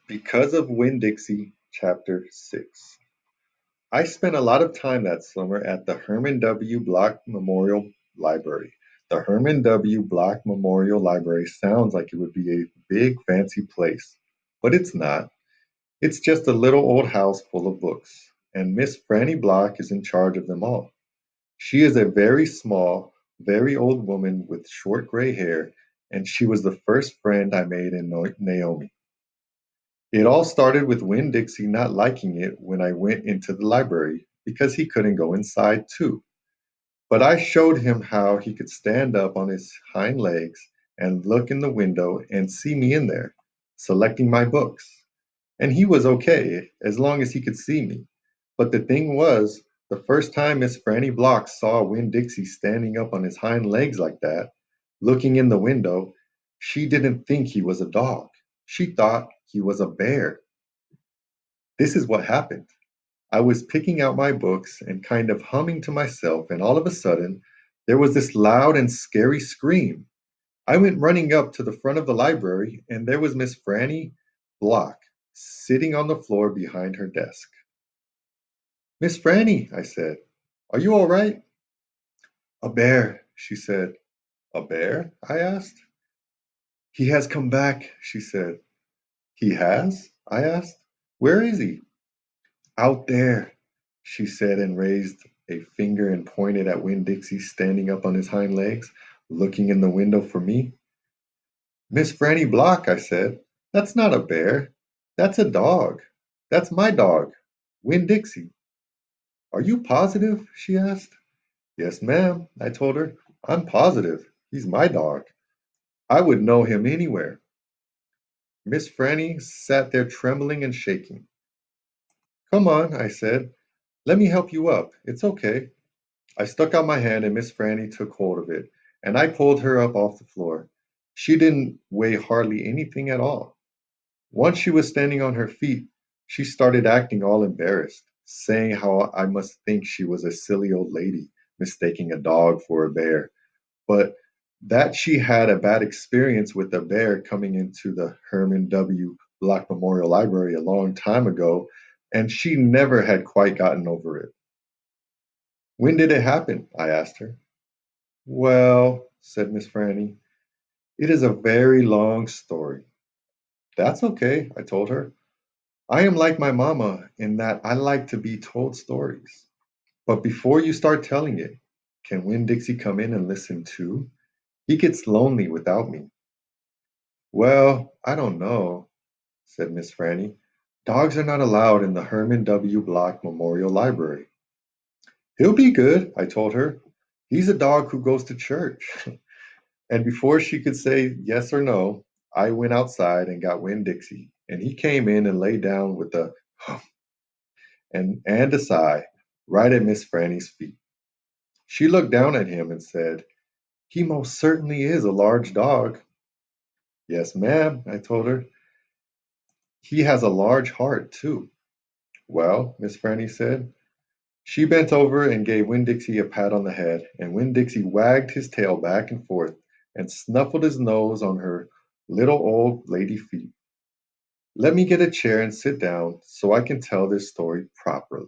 Because of Winn-Dixie Chapter 6. I spent a lot of time that summer at the Herman W. Block Memorial Library. The Herman W. Block Memorial Library sounds like it would be a big, fancy place, but it's not. It's just a little old house full of books, and Miss Franny Block is in charge of them all. She is a very small, very old woman with short gray hair, and she was the first friend I made in Naomi. It all started with Winn-Dixie not liking it when I went into the library because he couldn't go inside too. But I showed him how he could stand up on his hind legs and look in the window and see me in there, selecting my books. And he was okay as long as he could see me. But the thing was, the first time Miss Franny Block saw Winn-Dixie standing up on his hind legs like that, looking in the window, she didn't think he was a dog. She thought he was a bear. This is what happened. I was picking out my books and kind of humming to myself, and all of a sudden, there was this loud and scary scream. I went running up to the front of the library, and there was Miss Franny Block sitting on the floor behind her desk. Miss Franny, I said, are you all right? A bear, she said. A bear? I asked. He has come back, she said. He has? I asked. Where is he? Out there, she said and raised a finger and pointed at Winn-Dixie standing up on his hind legs, looking in the window for me. Miss Franny Block, I said, that's not a bear. That's a dog. That's my dog, Winn-Dixie. Are you positive? She asked. Yes, ma'am, I told her. I'm positive. He's my dog. I would know him anywhere. Miss Franny sat there trembling and shaking. Come on, I said. Let me help you up. It's okay. I stuck out my hand and Miss Franny took hold of it, and I pulled her up off the floor. She didn't weigh hardly anything at all. Once she was standing on her feet, she started acting all embarrassed, saying how I must think she was a silly old lady, mistaking a dog for a bear, but that she had a bad experience with a bear coming into the Herman W. Block Memorial Library a long time ago, and she never had quite gotten over it. When did it happen? I asked her. Well, said Miss Franny, it is a very long story. That's okay, I told her. I am like my mama in that I like to be told stories. But before you start telling it, can Winn-Dixie come in and listen too? He gets lonely without me. Well, I don't know, said Miss Franny. Dogs are not allowed in the Herman W. Block Memorial Library. He'll be good, I told her. He's a dog who goes to church. And before she could say yes or no, I went outside and got Winn-Dixie, and he came in and lay down with a humph and a sigh right at Miss Franny's feet. She looked down at him and said, he most certainly is a large dog. Yes, ma'am, I told her. He has a large heart, too. Well, Miss Franny said. She bent over and gave Winn-Dixie a pat on the head, and Winn-Dixie wagged his tail back and forth and snuffled his nose on her little old lady feet. Let me get a chair and sit down so I can tell this story properly.